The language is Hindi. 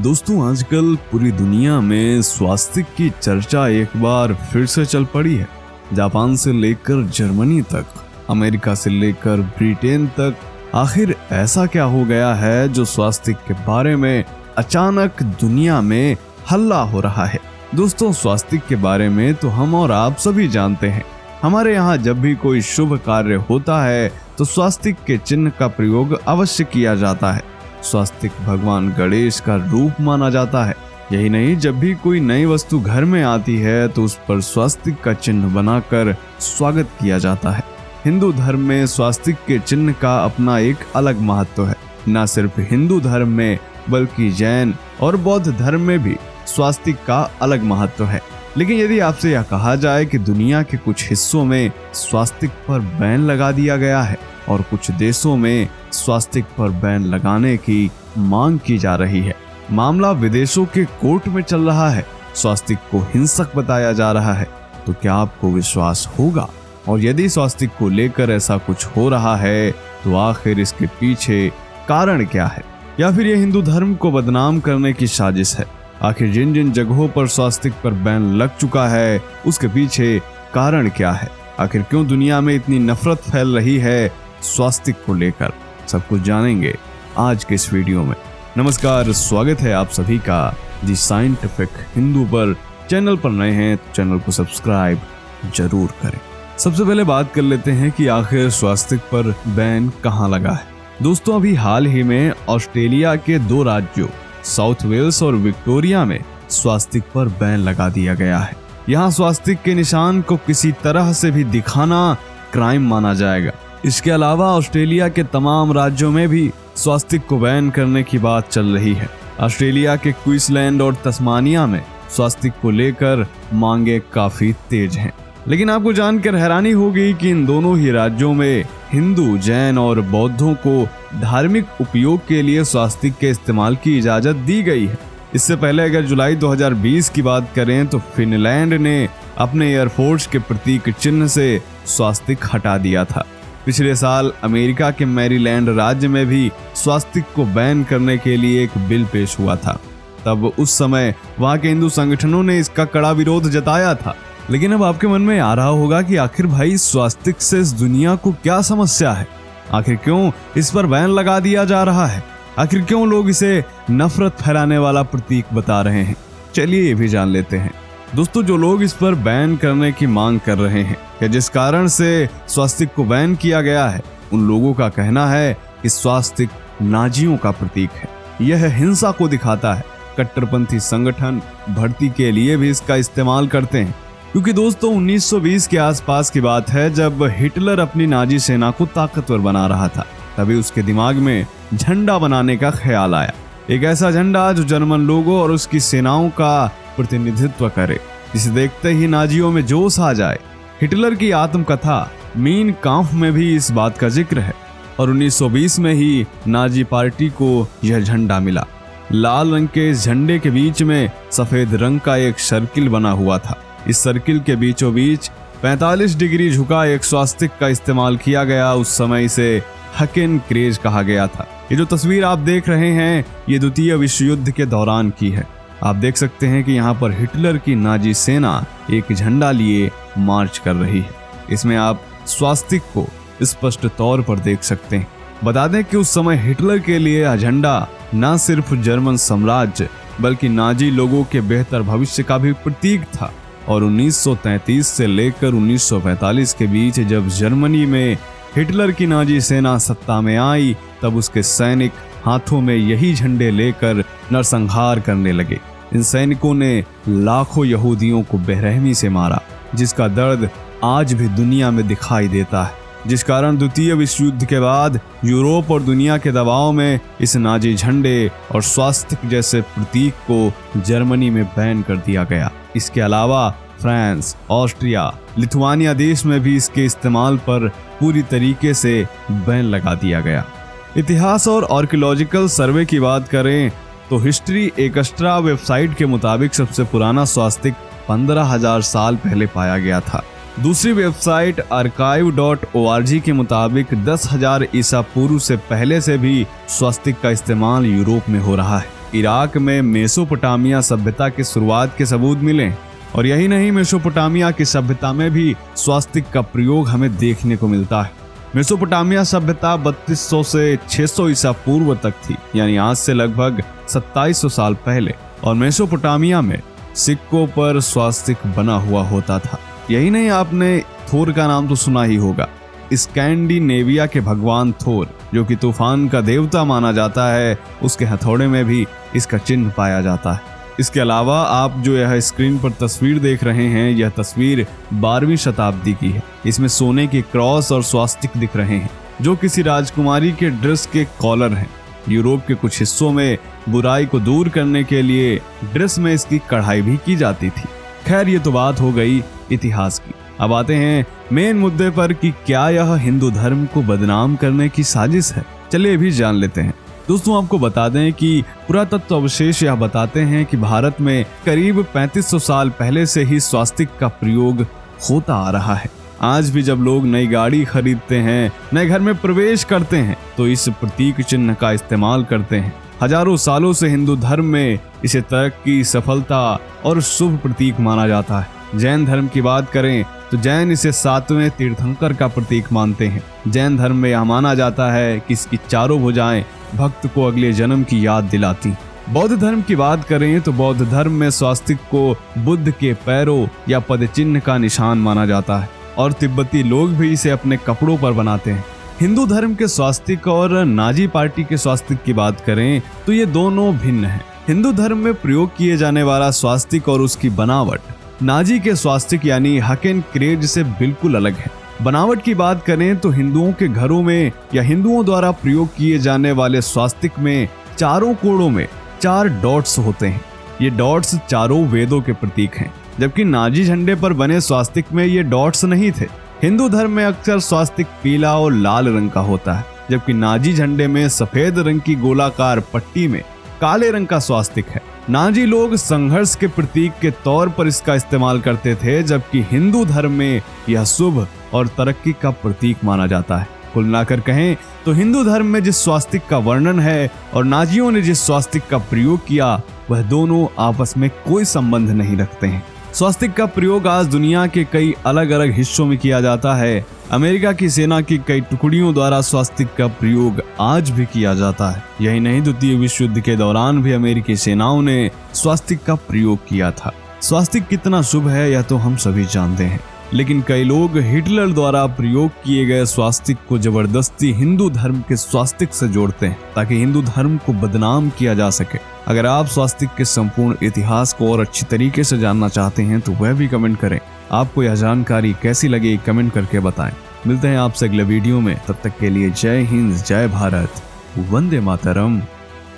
दोस्तों, आजकल पूरी दुनिया में स्वास्तिक की चर्चा एक बार फिर से चल पड़ी है। जापान से लेकर जर्मनी तक, अमेरिका से लेकर ब्रिटेन तक, आखिर ऐसा क्या हो गया है जो स्वास्तिक के बारे में अचानक दुनिया में हल्ला हो रहा है। दोस्तों, स्वास्तिक के बारे में तो हम और आप सभी जानते हैं। हमारे यहाँ जब भी कोई शुभ कार्य होता है तो स्वास्तिक के चिन्ह का प्रयोग अवश्य किया जाता है। स्वास्तिक भगवान गणेश का रूप माना जाता है। यही नहीं, जब भी कोई नई वस्तु घर में आती है तो उस पर स्वास्तिक का चिन्ह बनाकर स्वागत किया जाता है। हिंदू धर्म में स्वास्तिक के चिन्ह का अपना एक अलग महत्व है। न सिर्फ हिंदू धर्म में बल्कि जैन और बौद्ध धर्म में भी स्वास्तिक का अलग महत्व है। लेकिन यदि आपसे यह कहा जाए कि दुनिया के कुछ हिस्सों में स्वास्तिक पर बैन लगा दिया गया है और कुछ देशों में स्वास्तिक पर बैन लगाने की मांग की जा रही है, मामला विदेशों के कोर्ट में चल रहा है, स्वास्तिक को हिंसक बताया जा रहा है, तो क्या आपको विश्वास होगा? और यदि स्वास्तिक को लेकर ऐसा कुछ हो रहा है तो आखिर इसके पीछे कारण क्या है? या फिर यह हिंदू धर्म को बदनाम करने की साजिश है? आखिर जिन जिन जगहों पर स्वास्तिक पर बैन लग चुका है उसके पीछे कारण क्या है? आखिर क्यों दुनिया में इतनी नफरत फैल रही है स्वास्तिक को लेकर? सब कुछ जानेंगे आज के इस वीडियो में। नमस्कार, स्वागत है आप सभी का दी साइंटिफिक हिंदू पर। चैनल पर नए हैं तो चैनल को सब्सक्राइब जरूर करें। सबसे पहले बात कर लेते हैं कि आखिर स्वास्तिक पर बैन कहां लगा है। दोस्तों, अभी हाल ही में ऑस्ट्रेलिया के 2 राज्यों साउथ वेल्स और विक्टोरिया में स्वास्तिक पर बैन लगा दिया गया है। यहाँ स्वास्तिक के निशान को किसी तरह से भी दिखाना क्राइम माना जाएगा। इसके अलावा ऑस्ट्रेलिया के तमाम राज्यों में भी स्वास्तिक को बैन करने की बात चल रही है। ऑस्ट्रेलिया के क्वींसलैंड और तस्मानिया में स्वास्तिक को लेकर मांगे काफी तेज हैं। लेकिन आपको जानकर हैरानी होगी कि इन दोनों ही राज्यों में हिंदू, जैन और बौद्धों को धार्मिक उपयोग के लिए स्वास्तिक के इस्तेमाल की इजाजत दी गई है। इससे पहले अगर जुलाई 2020 की बात करें तो फिनलैंड ने अपने एयरफोर्स के प्रतीक चिन्ह से स्वास्तिक हटा दिया था। पिछले साल अमेरिका के मैरीलैंड राज्य में भी स्वास्तिक को बैन करने के लिए एक बिल पेश हुआ था। तब उस समय वहां के हिंदू संगठनों ने इसका कड़ा विरोध जताया था। लेकिन अब आपके मन में आ रहा होगा कि आखिर भाई स्वास्तिक से इस दुनिया को क्या समस्या है? आखिर क्यों इस पर बैन लगा दिया जा रहा है? आखिर क्यों लोग इसे नफरत फैलाने वाला प्रतीक बता रहे हैं? चलिए ये भी जान लेते हैं। दोस्तों, जो लोग इस पर बैन करने की मांग कर रहे हैं या जिस कारण से स्वास्तिक को बैन किया गया है, उन लोगों का कहना है कि स्वास्तिक नाजियों का प्रतीक है। यह हिंसा को दिखाता है। कट्टरपंथी संगठन भर्ती के लिए भी इसका इस्तेमाल करते हैं। क्योंकि दोस्तों 1920 के आसपास की बात है, जब हिटलर अपनी नाजी सेना को ताकतवर बना रहा था, तभी उसके दिमाग में झंडा बनाने का ख्याल आया। एक ऐसा झंडा जो जर्मन लोगों और उसकी सेनाओं का प्रतिनिधित्व करे, जिसे देखते ही नाजियों में जोश आ जाए। हिटलर की आत्मकथा मीन काम्फ में भी इस बात का जिक्र है और 1920 में ही नाजी पार्टी को यह झंडा मिला। लाल रंग के इस झंडे के बीच में सफेद रंग का एक सर्किल बना हुआ था। इस सर्किल के बीचों बीच 45 डिग्री झुका एक स्वास्तिक का इस्तेमाल किया गया। उस समय इसे हकेन क्रेज कहा गया था। ये जो तस्वीर आप देख रहे हैं, ये द्वितीय विश्व युद्ध के दौरान की है। आप देख सकते हैं कि यहाँ पर हिटलर की नाजी सेना एक झंडा लिए मार्च कर रही है। इसमें आप स्वास्तिक को स्पष्ट तौर पर देख सकते हैं। बता दें कि उस समय हिटलर के लिए यह झंडा न सिर्फ जर्मन साम्राज्य बल्कि नाजी लोगों के बेहतर भविष्य का भी प्रतीक था। और 1933 से लेकर 1945 के बीच जब जर्मनी में हिटलर की नाजी सेना सत्ता में आई, तब उसके सैनिक हाथों में यही झंडे लेकर नरसंहार करने लगे। इन सैनिकों ने लाखों यहूदियों को बेरहमी से मारा, जिसका दर्द आज भी दुनिया में दिखाई देता है। जिस कारण द्वितीय विश्व युद्ध के बाद यूरोप और दुनिया के दबाव में इस नाजी झंडे और स्वास्तिक जैसे प्रतीक को जर्मनी में बैन कर दिया गया। इसके अलावा फ्रांस, ऑस्ट्रिया, लिथुआनिया देश में भी इसके इस्तेमाल पर पूरी तरीके से बैन लगा दिया गया। इतिहास और आर्कियोलॉजिकल सर्वे की बात करें तो हिस्ट्री एक्स्ट्रा वेबसाइट के मुताबिक सबसे पुराना स्वास्तिक 15,000 साल पहले पाया गया था। दूसरी वेबसाइट archive.org के मुताबिक 10,000 ईसा पूर्व से पहले से भी स्वास्तिक का इस्तेमाल यूरोप में हो रहा है। इराक में मेसोपोटामिया सभ्यता की शुरुआत के सबूत मिले। और यही नहीं, मेसोपोटामिया की सभ्यता में भी स्वास्तिक का प्रयोग हमें देखने को मिलता है। मेसोपोटामिया सभ्यता 3200 से 600 ईसा पूर्व तक थी, यानी आज से लगभग 2700 साल पहले। और मेसोपोटामिया में सिक्कों पर स्वास्तिक बना हुआ होता था। यही नहीं, आपने थोर का नाम तो सुना ही होगा। स्कैंडिनेविया के भगवान थोर, जो कि तूफान का देवता माना जाता है, उसके हथौड़े में भी इसका चिन्ह पाया जाता है। इसके अलावा आप जो यह स्क्रीन पर तस्वीर देख रहे हैं, यह तस्वीर 12वीं शताब्दी की है। इसमें सोने के क्रॉस और स्वास्तिक दिख रहे हैं, जो किसी राजकुमारी के ड्रेस के कॉलर हैं। यूरोप के कुछ हिस्सों में बुराई को दूर करने के लिए ड्रेस में इसकी कढ़ाई भी की जाती थी। खैर, ये तो बात हो गई इतिहास की। अब आते हैं मेन मुद्दे पर कि क्या यह हिंदू धर्म को बदनाम करने की साजिश है। चलिए भी जान लेते हैं। दोस्तों, आपको बता दें कि पुरातत्व अवशेष यह बताते हैं कि भारत में करीब 3500 साल पहले से ही स्वास्तिक का प्रयोग होता आ रहा है। आज भी जब लोग नई गाड़ी खरीदते हैं, नए घर में प्रवेश करते हैं, तो इस प्रतीक चिन्ह का इस्तेमाल करते हैं। हजारों सालों से हिंदू धर्म में इसे तरक्की, सफलता और शुभ प्रतीक माना जाता है। जैन धर्म की बात करें तो जैन इसे 7वें तीर्थंकर का प्रतीक मानते हैं। जैन धर्म में यह माना जाता है कि इसकी चारों भुजाएं भक्त को अगले जन्म की याद दिलाती। बौद्ध धर्म की बात करें तो बौद्ध धर्म में स्वास्तिक को बुद्ध के पैरों या पद चिन्ह का निशान माना जाता है, और तिब्बती लोग भी इसे अपने कपड़ों पर बनाते हैं। हिंदू धर्म के स्वास्तिक और नाजी पार्टी के स्वास्तिक की बात करें तो ये दोनों भिन्न हैं। हिंदू धर्म में प्रयोग किए जाने वाला स्वास्तिक और उसकी बनावट नाजी के स्वास्तिक यानी हकेन क्रेज से बिल्कुल अलग है। बनावट की बात करें तो हिंदुओं के घरों में या हिंदुओं द्वारा प्रयोग किए जाने वाले स्वास्तिक में चारों कोणों में 4 डॉट्स होते हैं। ये डॉट्स चारों वेदों के प्रतीक हैं, जबकि नाजी झंडे पर बने स्वास्तिक में ये डॉट्स नहीं थे। हिंदू धर्म में अक्सर स्वास्तिक पीला और लाल रंग का होता है, जबकि नाजी झंडे में सफेद रंग की गोलाकार पट्टी में काले रंग का स्वास्तिक है। नाजी लोग संघर्ष के प्रतीक के तौर पर इसका इस्तेमाल करते थे, जबकि हिंदू धर्म में यह शुभ और तरक्की का प्रतीक माना जाता है। कुल मिलाकर कहें तो हिंदू धर्म में जिस स्वास्तिक का वर्णन है और नाजियों ने जिस स्वास्तिक का प्रयोग किया, वह दोनों आपस में कोई संबंध नहीं रखते हैं। स्वास्तिक का प्रयोग आज दुनिया के कई अलग अलग हिस्सों में किया जाता है। अमेरिका की सेना की कई टुकड़ियों द्वारा स्वास्तिक का प्रयोग आज भी किया जाता है। यही नहीं, द्वितीय विश्व युद्ध के दौरान भी अमेरिकी सेनाओं ने स्वास्तिक का प्रयोग किया था। स्वास्तिक कितना शुभ है यह तो हम सभी जानते हैं, लेकिन कई लोग हिटलर द्वारा प्रयोग किए गए स्वास्तिक को जबरदस्ती हिंदू धर्म के स्वास्तिक से जोड़ते हैं ताकि हिंदू धर्म को बदनाम किया जा सके। अगर आप स्वास्तिक के संपूर्ण इतिहास को और अच्छी तरीके से जानना चाहते हैं तो वह भी कमेंट करें। आपको यह जानकारी कैसी लगी कमेंट करके बताएं। मिलते हैं आपसे अगले वीडियो में, तब तक के लिए जय हिंद, जय भारत, वंदे मातरम।